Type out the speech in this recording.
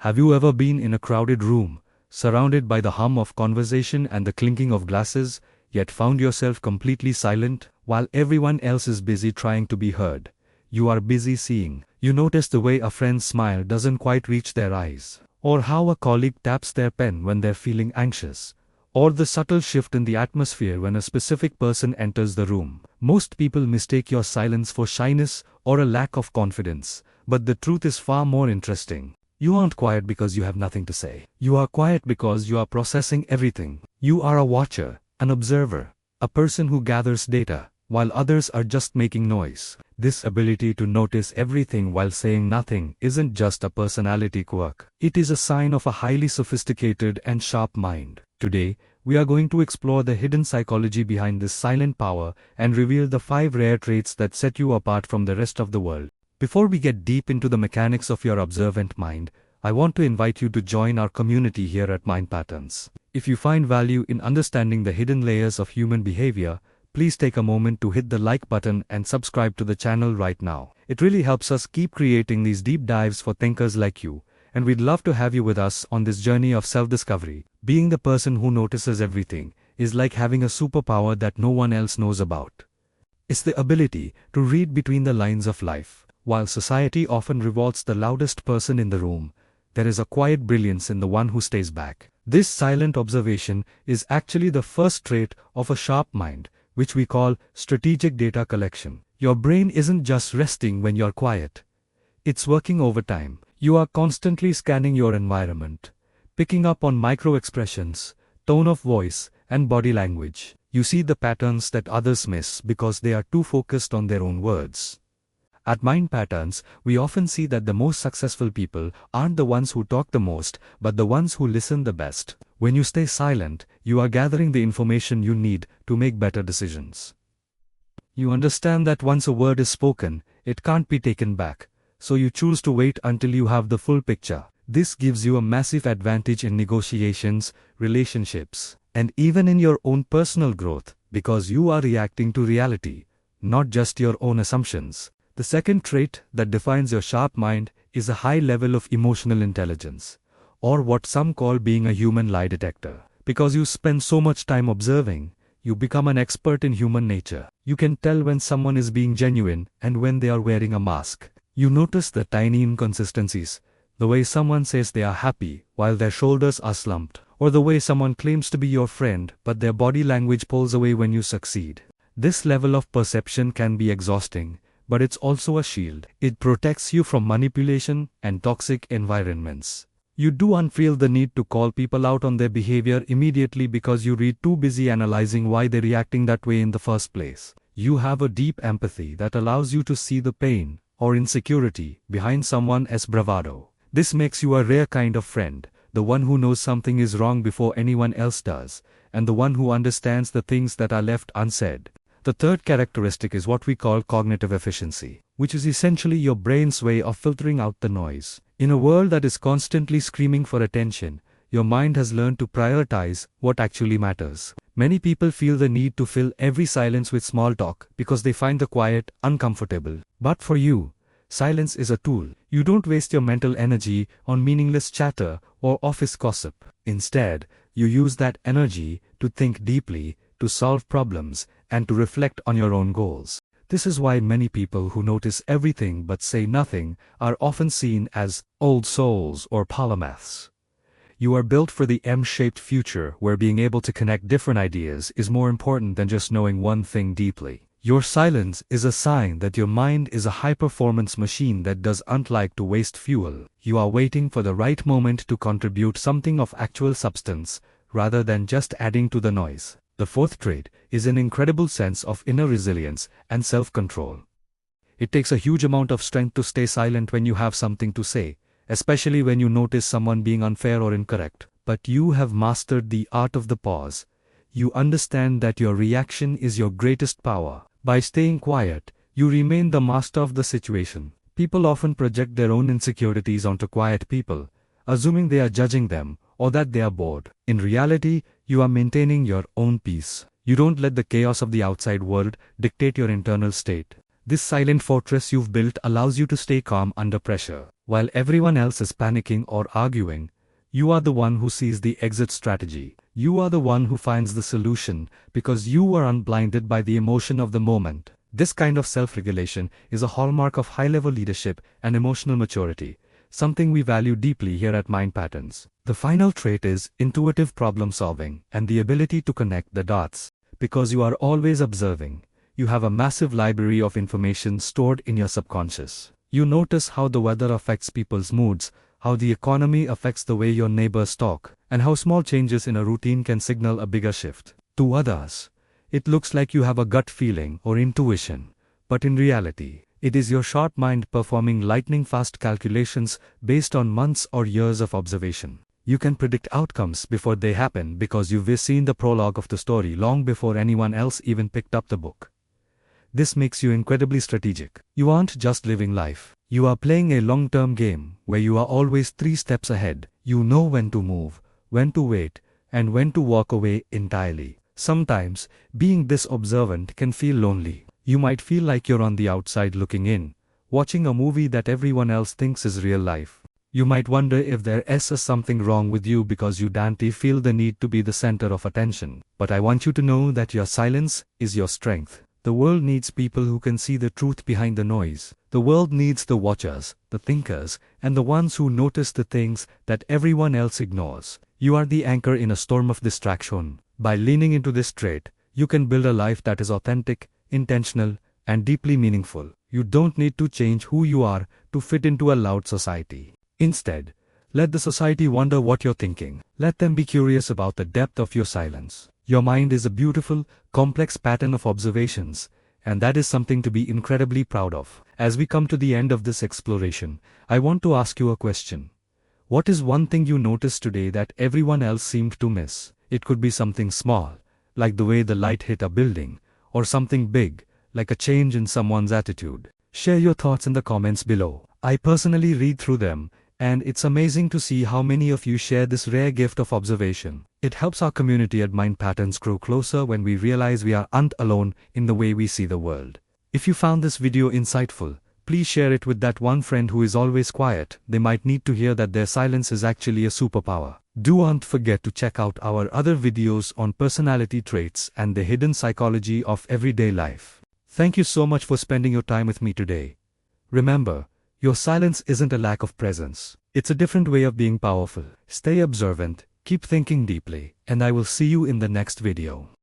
Have you ever been in a crowded room, surrounded by the hum of conversation and the clinking of glasses, yet found yourself completely silent, while everyone else is busy trying to be heard? You are busy seeing. You notice the way a friend's smile doesn't quite reach their eyes, or how a colleague taps their pen when they're feeling anxious, or the subtle shift in the atmosphere when a specific person enters the room. Most people mistake your silence for shyness or a lack of confidence, but the truth is far more interesting. You aren't quiet because you have nothing to say. You are quiet because you are processing everything. You are a watcher, an observer, a person who gathers data, while others are just making noise. This ability to notice everything while saying nothing isn't just a personality quirk. It is a sign of a highly sophisticated and sharp mind. Today, we are going to explore the hidden psychology behind this silent power and reveal the 5 rare traits that set you apart from the rest of the world. Before we get deep into the mechanics of your observant mind, I want to invite you to join our community here at Mind Pattrens. If you find value in understanding the hidden layers of human behavior, please take a moment to hit the like button and subscribe to the channel right now. It really helps us keep creating these deep dives for thinkers like you, and we'd love to have you with us on this journey of self-discovery. Being the person who notices everything is like having a superpower that no one else knows about. It's the ability to read between the lines of life. While society often rewards the loudest person in the room, there is a quiet brilliance in the one who stays back. This silent observation is actually the first trait of a sharp mind, which we call strategic data collection. Your brain isn't just resting when you're quiet. It's working overtime. You are constantly scanning your environment, picking up on micro-expressions, tone of voice, and body language. You see the patterns that others miss because they are too focused on their own words. At Mind Pattrens, we often see that the most successful people aren't the ones who talk the most, but the ones who listen the best. When you stay silent, you are gathering the information you need to make better decisions. You understand that once a word is spoken, it can't be taken back, so you choose to wait until you have the full picture. This gives you a massive advantage in negotiations, relationships, and even in your own personal growth, because you are reacting to reality, not just your own assumptions. The second trait that defines your sharp mind is a high level of emotional intelligence, or what some call being a human lie detector. Because you spend so much time observing, you become an expert in human nature. You can tell when someone is being genuine and when they are wearing a mask. You notice the tiny inconsistencies, the way someone says they are happy while their shoulders are slumped, or the way someone claims to be your friend but their body language pulls away when you succeed. This level of perception can be exhausting, but it's also a shield. It protects you from manipulation and toxic environments. You don't feel the need to call people out on their behavior immediately because you are too busy analyzing why they're reacting that way in the first place. You have a deep empathy that allows you to see the pain or insecurity behind someone else's bravado. This makes you a rare kind of friend, the one who knows something is wrong before anyone else does, and the one who understands the things that are left unsaid. The third characteristic is what we call cognitive efficiency, which is essentially your brain's way of filtering out the noise. In a world that is constantly screaming for attention, your mind has learned to prioritize what actually matters. Many people feel the need to fill every silence with small talk because they find the quiet uncomfortable. But for you, silence is a tool. You don't waste your mental energy on meaningless chatter or office gossip. Instead, you use that energy to think deeply, to solve problems, and to reflect on your own goals. This is why many people who notice everything but say nothing are often seen as old souls or polymaths. You are built for the M-shaped future where being able to connect different ideas is more important than just knowing one thing deeply. Your silence is a sign that your mind is a high-performance machine that doesn't like to waste fuel. You are waiting for the right moment to contribute something of actual substance, rather than just adding to the noise. The fourth trait is an incredible sense of inner resilience and self-control. It takes a huge amount of strength to stay silent when you have something to say, especially when you notice someone being unfair or incorrect. But you have mastered the art of the pause. You understand that your reaction is your greatest power. By staying quiet, you remain the master of the situation. People often project their own insecurities onto quiet people, assuming they are judging them or that they are bored. In reality, you are maintaining your own peace. You don't let the chaos of the outside world dictate your internal state. This silent fortress you've built allows you to stay calm under pressure. While everyone else is panicking or arguing, you are the one who sees the exit strategy. You are the one who finds the solution because you were unblinded by the emotion of the moment. This kind of self-regulation is a hallmark of high-level leadership and emotional maturity, something we value deeply here at Mind Patterns. The final trait is intuitive problem solving and the ability to connect the dots. Because you are always observing, you have a massive library of information stored in your subconscious. You notice how the weather affects people's moods, how the economy affects the way your neighbors talk, and how small changes in a routine can signal a bigger shift. To others, it looks like you have a gut feeling or intuition, but in reality, it is your sharp mind performing lightning-fast calculations based on months or years of observation. You can predict outcomes before they happen because you've seen the prologue of the story long before anyone else even picked up the book. This makes you incredibly strategic. You aren't just living life. You are playing a long-term game where you are always 3 steps ahead. You know when to move, when to wait, and when to walk away entirely. Sometimes, being this observant can feel lonely. You might feel like you're on the outside looking in, watching a movie that everyone else thinks is real life. You might wonder if there is something wrong with you because you don't feel the need to be the center of attention. But I want you to know that your silence is your strength. The world needs people who can see the truth behind the noise. The world needs the watchers, the thinkers, and the ones who notice the things that everyone else ignores. You are the anchor in a storm of distraction. By leaning into this trait, you can build a life that is authentic, intentional, and deeply meaningful. You don't need to change who you are to fit into a loud society. Instead, let the society wonder what you're thinking. Let them be curious about the depth of your silence. Your mind is a beautiful, complex pattern of observations, and that is something to be incredibly proud of. As we come to the end of this exploration, I want to ask you a question. What is one thing you noticed today that everyone else seemed to miss? It could be something small, like the way the light hit a building, or something big, like a change in someone's attitude. Share your thoughts in the comments below. I personally read through them, and it's amazing to see how many of you share this rare gift of observation. It helps our community at Mind Patterns grow closer when we realize we aren't alone in the way we see the world. If you found this video insightful, please share it with that one friend who is always quiet. They might need to hear that their silence is actually a superpower. Don't forget to check out our other videos on personality traits and the hidden psychology of everyday life. Thank you so much for spending your time with me today. Remember, your silence isn't a lack of presence. It's a different way of being powerful. Stay observant, keep thinking deeply, and I will see you in the next video.